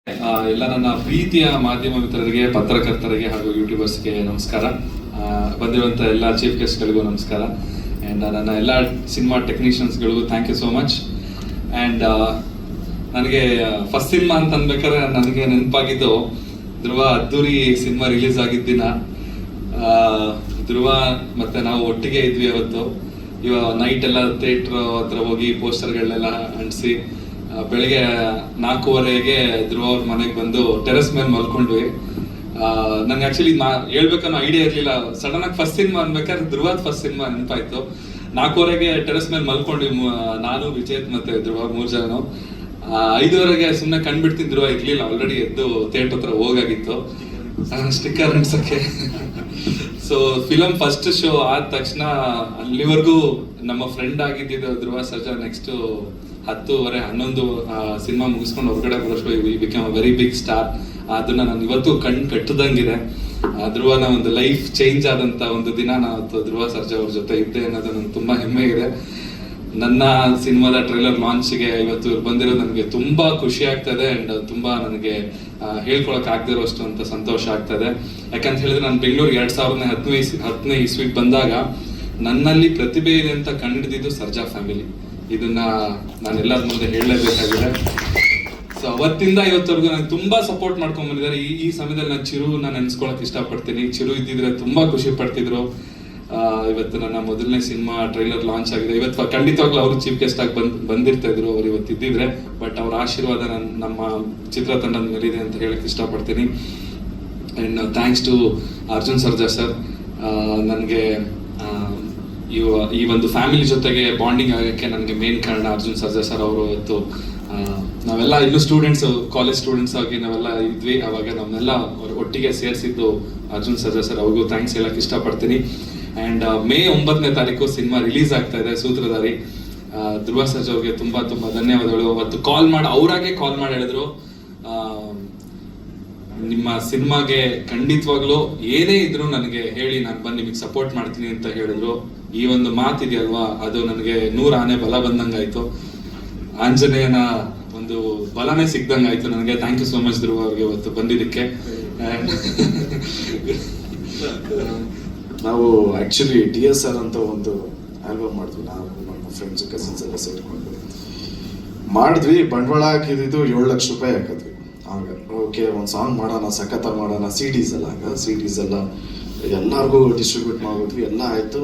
ಎಲ್ಲ ನನ್ನ ಪ್ರೀತಿಯ ಮಾಧ್ಯಮ ಮಿತ್ರರಿಗೆ, ಪತ್ರಕರ್ತರಿಗೆ ಹಾಗೂ ಯೂಟ್ಯೂಬರ್ಸ್ಗೆ ನಮಸ್ಕಾರ. ಬಂದಿರುವಂಥ ಎಲ್ಲ ಚೀಫ್ ಗೆಸ್ಟ್ಗಳಿಗೂ ನಮಸ್ಕಾರ. ಆ್ಯಂಡ್ ನನ್ನ ಎಲ್ಲ ಸಿನಿಮಾ ಟೆಕ್ನಿಷಿಯನ್ಸ್ಗಳಿಗೂ thank you so much. And ನನಗೆ ಫಸ್ಟ್ ಸಿನಿಮಾ ಅಂತ ಅನ್ಬೇಕಾದ್ರೆ ನನಗೆ ನೆನಪಾಗಿದ್ದು ಧ್ರುವ ಅದ್ದೂರಿ ಸಿನಿಮಾ ರಿಲೀಸ್ ಆಗಿದ್ದ ದಿನ. ಧ್ರುವ ಮತ್ತು ನಾವು ಒಟ್ಟಿಗೆ ಇದ್ವಿ ಅವತ್ತು. ನೈಟ್ ಎಲ್ಲ ಥಿಯೇಟ್ರ್ ಹತ್ರ ಹೋಗಿ ಪೋಸ್ಟರ್ಗಳನ್ನೆಲ್ಲ ಅಂಟಿಸಿ ಬೆಳಿಗ್ಗೆ 4:15ಗೆ ಧ್ರುವ ಅವ್ರ ಮನೆಗೆ ಬಂದು ಟೆರೆಸ್ ಮೇಲೆ ಮಲ್ಕೊಂಡ್ವಿ. ನಂಗೆ ಆಕ್ಚುಲಿ ಹೇಳ್ಬೇಕನ್ನೋ ಐಡಿಯಾ ಇರಲಿಲ್ಲ. ಸಡನ್ ಆಗಿ ಫಸ್ಟ್ ಸಿನಿಮಾ ಅನ್ಬೇಕಾದ್ರೆ ಧ್ರುವದ ಫಸ್ಟ್ ಸಿನಿಮಾ ನೆನಪಾಯ್ತು. 4:15ಗೆ ಟೆರೆಸ್ ಮೇಲೆ ಮಲ್ಕೊಂಡ್ವಿ, ನಾನು, ವಿಜೇತ್ ಮತ್ತೆ ಧ್ರುವ 3 ಜನ. 5:15ಗೆ ಸುಮ್ಮನೆ ಕಂಡ್ಬಿಡ್ತೀನಿ, ಧ್ರುವ ಇರ್ಲಿಲ್ಲ, ಆಲ್ರೆಡಿ ಎದ್ದು ಥಿಯೇಟರ್ ಹತ್ರ ಹೋಗಾಗಿತ್ತು ಸ್ಟಿಕ್ಕರ್ ಅಂಟ್ಸಕ್ಕೆ. ಸೊ ಫಿಲಮ್ ಫಸ್ಟ್ ಶೋ ಆದ ತಕ್ಷಣ ಅಲ್ಲಿವರೆಗೂ ನಮ್ಮ ಫ್ರೆಂಡ್ ಆಗಿದ್ದಿದ್ದು ಧ್ರುವ ಸರ್ಜಾ. ನೆಕ್ಸ್ಟ್ 10:30, 11 ಸಿನಿಮಾ ಮುಗಿಸ್ಕೊಂಡು ಹೊರಗಡೆ ಬರೋಷ್ಟು become a very big star. ಅದನ್ನ ನಾನು ಇವತ್ತು ಕಟ್ಟದಂಗಿದೆ. ಧ್ರುವನ ಒಂದು ಲೈಫ್ ಚೇಂಜ್ ಆದಂತ ಒಂದು ದಿನ ನಾನು ಧ್ರುವ ಸರ್ಜಾ ಅವ್ರ ಜೊತೆ ಇದ್ದೆ ಅನ್ನೋದು ನನಗೆ ತುಂಬಾ ಹೆಮ್ಮೆ ಇದೆ. ನನ್ನ ಸಿನಿಮಾದ ಟ್ರೈಲರ್ ಲಾಂಚ್ಗೆ ಇವತ್ತು ಬಂದಿರೋದು ನನಗೆ ತುಂಬಾ ಖುಷಿ ಆಗ್ತದೆ. ಅಂಡ್ ತುಂಬಾ ನನಗೆ ಹೇಳ್ಕೊಳಕ್ ಆಗದಿರೋಷ್ಟು ಅಂತ ಸಂತೋಷ ಆಗ್ತದೆ. ಯಾಕಂತ ಹೇಳಿದ್ರೆ ನಾನು ಬೆಂಗಳೂರಿಗೆ 2010ನೇ ಇಸ್ವಿಗೆ ಬಂದಾಗ ನನ್ನಲ್ಲಿ ಪ್ರತಿಭೆ ಇದೆ ಅಂತ ಕಂಡುಹಿಡಿದಿದ್ದು ಸರ್ಜಾ ಫ್ಯಾಮಿಲಿ. ಇದನ್ನ ನಾನು ಎಲ್ಲರ ಮುಂದೆ ಹೇಳಲೇಬೇಕಾಗಿದೆ. ಸೊ ಅವತ್ತಿಂದ ಇವತ್ತವರೆಗೂ ನನಗೆ ತುಂಬಾ ಸಪೋರ್ಟ್ ಮಾಡ್ಕೊಂಡ್ ಬಂದಿದ್ದಾರೆ. ಈ ಸಮಯದಲ್ಲಿ ನಾನು ಚಿರುನ ನೆನ್ಸ್ಕೊಳಕ್ ಇಷ್ಟಪಡ್ತೀನಿ. ಚಿರು ಇದ್ದಿದ್ರೆ ತುಂಬಾ ಖುಷಿ ಪಡ್ತಿದ್ರು. ಇವತ್ತು ನನ್ನ ಮೊದಲನೇ ಸಿನಿಮಾ ಟ್ರೈಲರ್ ಲಾಂಚ್ ಆಗಿದೆ. ಇವತ್ತು ಖಂಡಿತವಾಗ್ಲೂ ಅವರು ಚೀಫ್ ಗೆಸ್ಟ್ ಆಗಿ ಬಂದಿರ್ತಾ ಇದ್ರು ಅವ್ರು ಇವತ್ತು ಇದ್ದಿದ್ರೆ. ಬಟ್ ಅವ್ರ ಆಶೀರ್ವಾದ ನಮ್ಮ ಚಿತ್ರತಂಡದ ಮೇಲಿದೆ ಅಂತ ಹೇಳಕ್ ಇಷ್ಟಪಡ್ತೀನಿ. And thanks to Arjun Sarja sir. ನನಗೆ ಈ ಒಂದು ಫ್ಯಾಮಿಲಿ ಜೊತೆಗೆ ಬಾಂಡಿಂಗ್ ಆಗಕ್ಕೆ ನನಗೆ ಮೇನ್ ಕಾರಣ ಅರ್ಜುನ್ ಸರ್ಜಾ ಸರ್ ಅವರು. ಇವತ್ತು ನಾವೆಲ್ಲ ಇನ್ನೂ ಸ್ಟೂಡೆಂಟ್ಸ್, ಕಾಲೇಜ್ ಸ್ಟೂಡೆಂಟ್ಸ್ ಆಗಿ ನಾವೆಲ್ಲ ಇದ್ವಿ. ಅವಾಗ ನಮ್ಮೆಲ್ಲ ಒಟ್ಟಿಗೆ ಸೇರಿಸಿದ್ದು ಅರ್ಜುನ್ ಸರ್ಜಾ ಸರ್. ಅವ್ರಿಗೂ ಥ್ಯಾಂಕ್ಸ್ ಹೇಳಕ್ ಇಷ್ಟಪಡ್ತೀನಿ. ಅಂಡ್ ಮೇ 9ನೇ ತಾರೀಕು ಸಿನಿಮಾ ರಿಲೀಸ್ ಆಗ್ತಾ ಇದೆ, ಸೂತ್ರಧಾರಿ. ಧ್ರುವ ಸರ್ಜಾ ಅವ್ರಿಗೆ ತುಂಬಾ ತುಂಬಾ ಧನ್ಯವಾದಗಳು. ಅವತ್ತು ಅವರಾಗೆ ಕಾಲ್ ಮಾಡಿ ಹೇಳಿದ್ರು, ನಿಮ್ಮ ಸಿನಿಮಾಗೆ ಖಂಡಿತವಾಗ್ಲೂ ಏನೇ ಇದ್ರು ನನಗೆ ಹೇಳಿ, ನಾನು ಬಂದು ನಿಮಗೆ ಸಪೋರ್ಟ್ ಮಾಡ್ತೀನಿ ಅಂತ ಹೇಳಿದ್ರು. ಈ ಒಂದು ಮಾತಿದೆಯಲ್ವಾ, ಅದು ನನಗೆ 100 ಆನೆ ಬಲ ಬಂದಂಗಾಯ್ತು. ಆಂಜನೇಯನ ಒಂದು ಬಲನೇ ಸಿಗ್ದಂಗಾಯ್ತು ನನಗೆ. ಥ್ಯಾಂಕ್ ಯು ಸೋ ಮಚ್ ಧ್ರುವ ಅವ್ರಿಗೆ ಇವತ್ತು ಬಂದಿದ್ದಕ್ಕೆ. ನಾವು ಆಕ್ಚುಲಿ DSR ಅಂತ ಒಂದು ಆಲ್ಬಮ್ ಮಾಡಿದ್ವಿ, ನಾವು ನಮ್ಮ ಫ್ರೆಂಡ್ಸ್ ಕಸಿನ್ಸ್ ಎಲ್ಲ ಸೇರ್ಕೊಂಡು ಮಾಡಿದ್ವಿ. ಬಂಡವಾಳ ಹಾಕಿದ್ದು 7 ಲಕ್ಷ ರೂಪಾಯಿ ಹಾಕಿದ್ವಿ. ಆಗ ಓಕೆ, ಒಂದು ಸಾಂಗ್ ಮಾಡೋಣ, ಸಖತ್ತ ಮಾಡೋಣ. CDs ಎಲ್ಲ ಎಲ್ಲರಿಗೂ ಡಿಸ್ಟ್ರಿಬ್ಯೂಟ್ ಮಾಡಿದ್ವಿ. ಎಲ್ಲ ಆಯಿತು.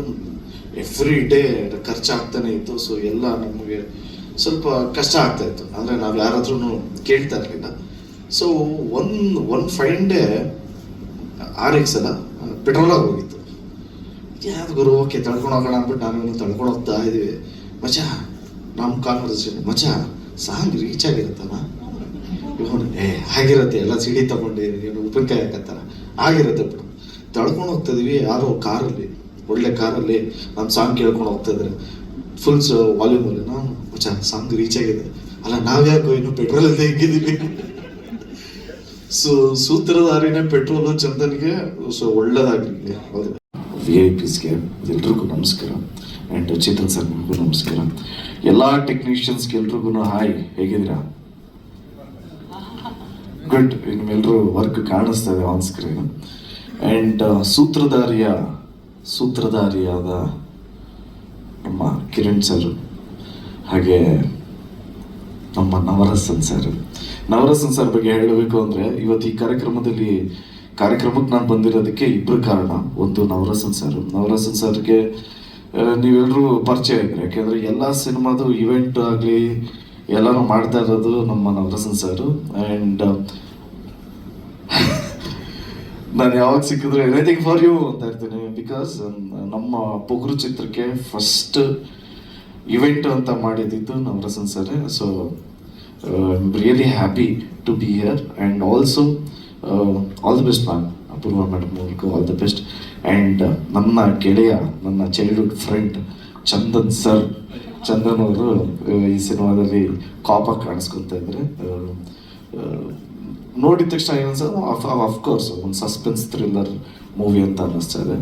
ಎವ್ರಿ ಡೇ ಖರ್ಚಾಗ್ತಾನೆ ಇತ್ತು. ಸೊ ಎಲ್ಲ ನಮಗೆ ಸ್ವಲ್ಪ ಕಷ್ಟ ಆಗ್ತಾ ಇತ್ತು. ಅಂದರೆ ನಾವು ಯಾರಾದ್ರೂ ಕೇಳ್ತಾ ಇರಲಿಲ್ಲ. So one fine day RX ಎಲ್ಲ ಪೆಟ್ರೋಲಾಗಿ ಹೋಗಿತ್ತು. ಯಾವ್ದು ಗುರು, ಓಕೆ ತಳ್ಕೊಂಡು ಹೋಗೋಣ ಅಂದ್ಬಿಟ್ಟು ನಾನು ತಳ್ಕೊಂಡು ಹೋಗ್ತಾ ಇದ್ದೀವಿ. ಮಚಾ ನಮ್ಮ ಕಾನ್ವರ್ಸೇಷನ್, ಮಚಾ ಸಾಂಗ್ ರೀಚ್ ಆಗಿರುತ್ತಲ್ಲ, ಇವನು ಆಗಿರತ್ತೆ, ಎಲ್ಲ CD ತಗೊಂಡು ಉಪ್ಪಿನಕಾಯಿ ಹಾಕತ್ತಾರ, ಆಗಿರುತ್ತೆ ಬಿಡು. ತಳ್ಕೊಂಡು ಹೋಗ್ತಾ ಇದೀವಿ. ಯಾರೋ ಕಾರಲ್ಲಿ, ಒಳ್ಳೆ ಕಾರಲ್ಲಿ ನಮ್ಮ ಸಾಂಗ್ ಕೇಳ್ಕೊಂಡು ಹೋಗ್ತಾ ಇದ್ರೆ ಫುಲ್ ವಾಲ್ಯೂಮಲ್ಲಿ. ನಾನು ಮಚಾ ಸಾಂಗ್ ರೀಚ್ ಆಗಿದೆ, ಅಲ್ಲ ನಾವ್ಯಾಕೋ ಇನ್ನು ಪೆಟ್ರೋಲ್ ಅಂತ ಹೆಂಗಿದೀವಿ. ಸೊ ಸೂತ್ರಧಾರಿನೇ ಪೆಟ್ರೋಲು ಚಂದನ್ಗೆ. ಸೊ ಒಳ್ಳೇದಾಗ್ಲಿ. ಹೌದು, VIPsಗೆ ಎಲ್ರಿಗೂ ನಮಸ್ಕಾರ. ಆ್ಯಂಡ್ ಚೇತನ್ ಸರ್ಗೂ ನಮಸ್ಕಾರ. ಎಲ್ಲ ಟೆಕ್ನಿಷಿಯನ್ಸ್ಗೆ ಎಲ್ರಿಗೂ ಹಾಯ್, ಹೇಗಿದ್ದೀರಾ? ಗುಡ್. ನಿಮ್ಮೆಲ್ಲರೂ ವರ್ಕ್ ಕಾಣಿಸ್ತಾ ಇದೆ ಆನ್ ಸ್ಕ್ರೀನ್. ಆ್ಯಂಡ್ ಸೂತ್ರಧಾರಿಯಾದ ನಮ್ಮ ಕಿರಣ್ ಸರ್, ಹಾಗೆ ನಮ್ಮ ನವರಸನ್ ಸರ್ ಬಗ್ಗೆ ಹೇಳಬೇಕು ಅಂದರೆ, ಇವತ್ತು ಈ ಕಾರ್ಯಕ್ರಮಕ್ಕೆ ನಾನು ಬಂದಿರೋದಕ್ಕೆ ಇಬ್ಬರು ಕಾರಣ. ಒಂದು ನವರಸನ್ ಸರ್ಗೆ ನೀವೆಲ್ಲರೂ ಪರಿಚಯ ಇದ್ದೀರಿ. ಯಾಕೆಂದರೆ ಎಲ್ಲ ಸಿನಿಮಾದು ಇವೆಂಟ್ ಆಗಲಿ ಎಲ್ಲರೂ ಮಾಡ್ತಾ ಇರೋದು ನಮ್ಮ ನವರಸನ್ ಸರ್. ಆ್ಯಂಡ್ ನಾನು ಯಾವಾಗ ಸಿಕ್ಕಿದ್ರೆ ಎನಿಥಿಂಗ್ ಫಾರ್ ಯು ಅಂತ ಇರ್ತೀನಿ. ಬಿಕಾಸ್ ನಮ್ಮ ಪೊಗರು ಚಿತ್ರಕ್ಕೆ ಫಸ್ಟ್ ಇವೆಂಟ್ ಅಂತ ಮಾಡಿದ್ದು Navarasan sir. So I am really happy to be here. And also all the best ma'am, Apoorva madam ಅವ್ರಿಗೂ ಆಲ್ ದಿ ಬೆಸ್ಟ್. ಆ್ಯಂಡ್ ನನ್ನ ಗೆಳೆಯ, ನನ್ನ ಚೈಲ್ಡ್ಹುಡ್ ಫ್ರೆಂಡ್ ಚಂದನ್ ಅವರು ಈ ಸಿನಿಮಾದಲ್ಲಿ ಕಾಪಾಗಿ ಕಾಣಿಸ್ಕೊತಾ ಇದ್ದಾರೆ. ನೋಡಿದ ತಕ್ಷಣ ಏನನ್ಸ, ಅಫ್ಕೋರ್ಸ್ ಒಂದು ಸಸ್ಪೆನ್ಸ್ ಥ್ರಿಲ್ಲರ್ ಮೂವಿ ಅಂತ ಅನ್ನಿಸ್ತಾ ಇದೆ.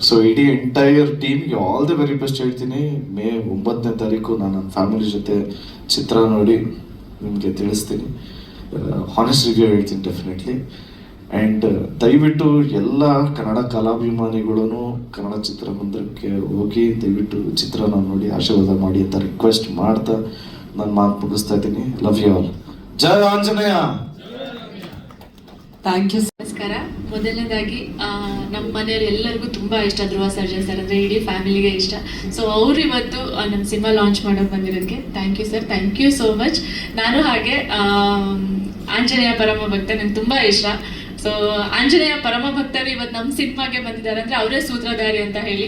ಸೊ ಇಡೀ ಎಂಟೈರ್ ಟೀಮ್ಗೆ ಆಲ್ ದಿ ವೆರಿ ಬೆಸ್ಟ್ ಹೇಳ್ತೀನಿ. ಮೇ 9ನೇ ತಾರೀಕು ನಾನು ನನ್ನ ಫ್ಯಾಮಿಲಿ ಜೊತೆ ಚಿತ್ರ ನೋಡಿ ನಿಮಗೆ ತಿಳಿಸ್ತೀನಿ. ಹಾನೆಸ್ಟ್ ರಿವ್ಯೂ ಹೇಳ್ತೀನಿ ಡೆಫಿನೆಟ್ಲಿ. ಆ್ಯಂಡ್ ದಯವಿಟ್ಟು ಎಲ್ಲ ಕನ್ನಡ ಕಲಾಭಿಮಾನಿಗಳೂ ಕನ್ನಡ ಚಿತ್ರಮಂದಿರಕ್ಕೆ ಹೋಗಿ ದಯವಿಟ್ಟು ಚಿತ್ರನ ನೋಡಿ ಆಶೀರ್ವಾದ ಮಾಡಿ ಅಂತ ರಿಕ್ವೆಸ್ಟ್ ಮಾಡ್ತಾ ನಾನು ಮಾತು ಮುಗಿಸ್ತಾ ಇದ್ದೀನಿ. Love you all. ಜಯ ಆಂಜನೇಯ. Thank you. ನಮಸ್ಕಾರ. ಮೊದಲನೇದಾಗಿ ನಮ್ಮ ಮನೆಯವ್ರು ಎಲ್ಲರಿಗೂ ತುಂಬ ಇಷ್ಟ ಧ್ರುವ ಸರ್ಜಾ ಸರ್ ಅಂದರೆ ಇಡೀ ಫ್ಯಾಮಿಲಿಗೆ ಇಷ್ಟ. ಸೊ ಅವರು ಇವತ್ತು ನಮ್ಮ ಸಿನಿಮಾ ಲಾಂಚ್ ಮಾಡೋಕೆ ಬಂದಿರೋದಕ್ಕೆ thank you sir, thank you so much. ನಾನು ಹಾಗೆ ಆಂಜನೇಯ ಪರಮ ಭಕ್ತ, ನಂಗೆ ತುಂಬ ಇಷ್ಟ. ಸೊ ಆಂಜನೇಯ ಪರಮ ಭಕ್ತರು ಇವತ್ತು ನಮ್ಮ ಸಿನಿಮಾಗೆ ಬಂದಿದ್ದಾರೆ ಅಂದರೆ ಅವರೇ ಸೂತ್ರಧಾರಿ ಅಂತ ಹೇಳಿ.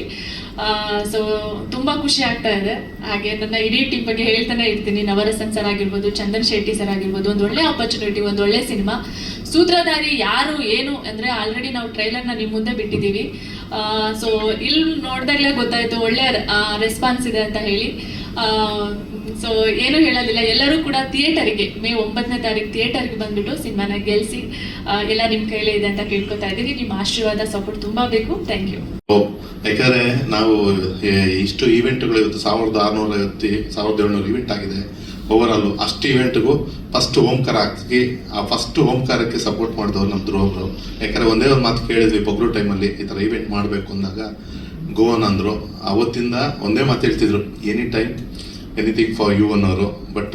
ಸೊ ತುಂಬ ಖುಷಿ ಆಗ್ತಾ ಇದೆ. ಹಾಗೆ ನನ್ನ ಇಡೀ ಟೀಮ್ ಬಗ್ಗೆ ಹೇಳ್ತಾನೆ ಇರ್ತೀನಿ. ನವರಸನ್ ಸರ್ ಆಗಿರ್ಬೋದು, ಚಂದನ್ ಶೆಟ್ಟಿ ಸರ್ ಆಗಿರ್ಬೋದು, ಒಂದು ಒಳ್ಳೆ ಆಪರ್ಚುನಿಟಿ, ಒಂದು ಒಳ್ಳೆ ಸಿನಿಮಾ. ಸೂತ್ರಧಾರಿ ಯಾರು ಏನು ಅಂದರೆ ಆಲ್ರೆಡಿ ನಾವು ಟ್ರೈಲರ್ನ ನಿಮ್ಮ ಮುಂದೆ ಬಿಟ್ಟಿದ್ದೀವಿ. ಸೊ ಇಲ್ಲಿ ನೋಡಿದಾಗಲೇ ಗೊತ್ತಾಯಿತು ಒಳ್ಳೆ ರೆಸ್ಪಾನ್ಸ್ ಇದೆ ಅಂತ ಹೇಳಿ. ಸೊ ಏನು ಹೇಳೋದಿಲ್ಲ, ಎಲ್ಲರೂ ಕೂಡ ಥಿಯೇಟರಿಗೆ ಮೇ 9ನೇ ತಾರೀಕು ಥಿಯೇಟರ್ಗೆ ಬಂದ್ಬಿಟ್ಟು ಸಿನಿಮಾನ ಗೆಲ್ಲಿಸಿ ಎಲ್ಲ ನಿಮ್ಮ ಕೈಲೇ ಇದೆ ಅಂತ ಕೇಳ್ಕೊತಾ ಇದ್ದೀವಿ. ನಿಮ್ಮ ಆಶೀರ್ವಾದ ಸಪೋರ್ಟ್ ತುಂಬ ಬೇಕು. Thank you. ಯಾಕಂದರೆ ನಾವು ಇಷ್ಟು ಈವೆಂಟ್ಗಳು ಇವತ್ತು 1650 1700 ಈವೆಂಟ್ ಆಗಿದೆ ಓವರಾಲು. ಅಷ್ಟು ಈವೆಂಟ್ಗೂ ಫಸ್ಟ್ ಓಂಕಾರ ಹಾಕಿ ಆ ಫಸ್ಟ್ ಓಂಕಾರಕ್ಕೆ ಸಪೋರ್ಟ್ ಮಾಡಿದವ್ರು ನಮ್ಮ ಧ್ರುವಬ್ರು. ಯಾಕಂದರೆ ಒಂದೇ ಒಂದು ಮಾತು ಕೇಳಿದ್ವಿ ಪೊಗ್ರು ಟೈಮಲ್ಲಿ ಈ ಥರ ಈವೆಂಟ್ ಮಾಡಬೇಕು ಅಂದಾಗ ಗೋವನ್ ಅಂದರು. ಅವತ್ತಿಂದ ಒಂದೇ ಮಾತು ಹೇಳ್ತಿದ್ರು, any time anything for you ಅನ್ನೋರು. ಬಟ್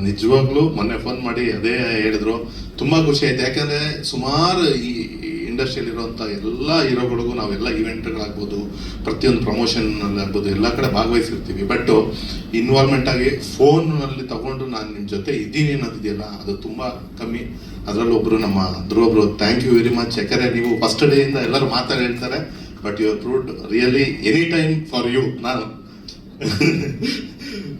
ನಿಜವಾಗ್ಲೂ ಮೊನ್ನೆ ಫೋನ್ ಮಾಡಿ ಅದೇ ಹೇಳಿದ್ರು. ತುಂಬ ಖುಷಿ ಆಯ್ತು. ಯಾಕಂದರೆ ಸುಮಾರು ಈ ಇಂಡಸ್ಟ್ರಿಯಲ್ಲಿರುವಂಥ ಎಲ್ಲ ಹೀರೋಗಳಿಗೂ ನಾವೆಲ್ಲ ಈವೆಂಟ್ಗಳಾಗ್ಬೋದು, ಪ್ರತಿಯೊಂದು ಪ್ರಮೋಷನ್ನಲ್ಲಾಗ್ಬೋದು ಎಲ್ಲ ಕಡೆ ಭಾಗವಹಿಸಿರ್ತೀವಿ. ಬಟ್ ಇನ್ವಾಲ್ವ್ಮೆಂಟ್ ಆಗಿ ಫೋನಲ್ಲಿ ತಗೊಂಡು ನಾನು ನಿಮ್ಮ ಜೊತೆ ಇದ್ದೀನಿ ಅನ್ನೋದಿದೆಯಲ್ಲ ಅದು ತುಂಬ ಕಮ್ಮಿ. ಅದರಲ್ಲೂ ಒಬ್ಬರು ನಮ್ಮ ಧ್ರುವಬ್ರು, ಥ್ಯಾಂಕ್ ಯು ವೆರಿ ಮಚ್. ಯಾಕಂದರೆ ನೀವು ಫಸ್ಟ್ ಡೇಯಿಂದ ಎಲ್ಲರೂ ಮಾತಾಡಿ ಹೇಳ್ತಾರೆ, but you are proved really any time for you. ನಾನು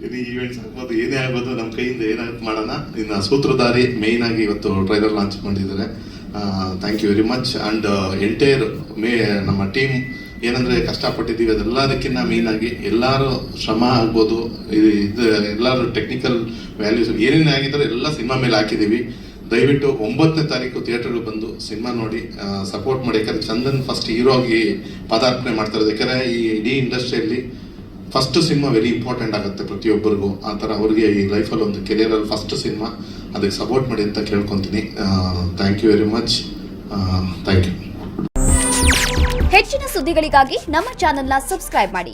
ಎನಿ ಈವೆಂಟ್ಸ್ ಆಗ್ಬೋದು, ಏನೇ ಆಗ್ಬೋದು, ನಮ್ಮ ಕೈಯಿಂದ ಏನಾಗುತ್ತೆ ಮಾಡೋಣ. ಇನ್ನು ಸೂತ್ರಧಾರಿ ಮೇಯ್ನ್ ಆಗಿ ಇವತ್ತು ಟ್ರೈಲರ್ ಲಾಂಚ್ ಮಾಡಿದ್ದಾರೆ. Thank you very much. And entire ನಮ್ಮ ಟೀಮ್ ಏನಂದರೆ ಕಷ್ಟಪಟ್ಟಿದ್ದೀವಿ ಅದೆಲ್ಲದಕ್ಕಿಂತ ಮೇಯ್ನಾಗಿ ಎಲ್ಲರೂ ಶ್ರಮ ಆಗ್ಬೋದು, ಇದು ಎಲ್ಲರೂ ಟೆಕ್ನಿಕಲ್ ವ್ಯಾಲ್ಯೂಸ್ ಏನೇನೇ ಆಗಿದ್ದಾರೆ ಎಲ್ಲ ಸಿನಿಮಾ ಮೇಲೆ ಹಾಕಿದ್ದೀವಿ. ದಯವಿಟ್ಟು 9ನೇ ತಾರೀಕು ಥಿಯೇಟರ್ಗೆ ಬಂದು ಸಿನಿಮಾ ನೋಡಿ ಸಪೋರ್ಟ್ ಮಾಡಿ. ಯಾಕಂದರೆ ಚಂದನ್ ಫಸ್ಟ್ ಹೀರೋ ಆಗಿ ಪದಾರ್ಪಣೆ ಮಾಡ್ತಾರೆ. ಯಾಕಂದರೆ ಈ ಇಡೀ ಇಂಡಸ್ಟ್ರಿಯಲ್ಲಿ ಫಸ್ಟ್ ಸಿನಿಮಾ ವೆರಿ ಇಂಪಾರ್ಟೆಂಟ್ ಆಗುತ್ತೆ ಪ್ರತಿಯೊಬ್ಬರಿಗೂ. ಆ ಥರ ಅವ್ರಿಗೆ ಈ ಲೈಫಲ್ಲಿ ಒಂದು ಕೆರಿಯರಲ್ಲಿ ಫಸ್ಟ್ ಸಿನಿಮಾ, ಅದಕ್ಕೆ ಸಪೋರ್ಟ್ ಮಾಡಿ ಅಂತ ಕೇಳ್ಕೊತೀನಿ. Thank you very much. Thank you. ಹೆಚ್ಚಿನ ಸುದ್ದಿಗಳಿಗಾಗಿ ನಮ್ಮ ಚಾನೆಲ್ನ ಸಬ್ಸ್ಕ್ರೈಬ್ ಮಾಡಿ.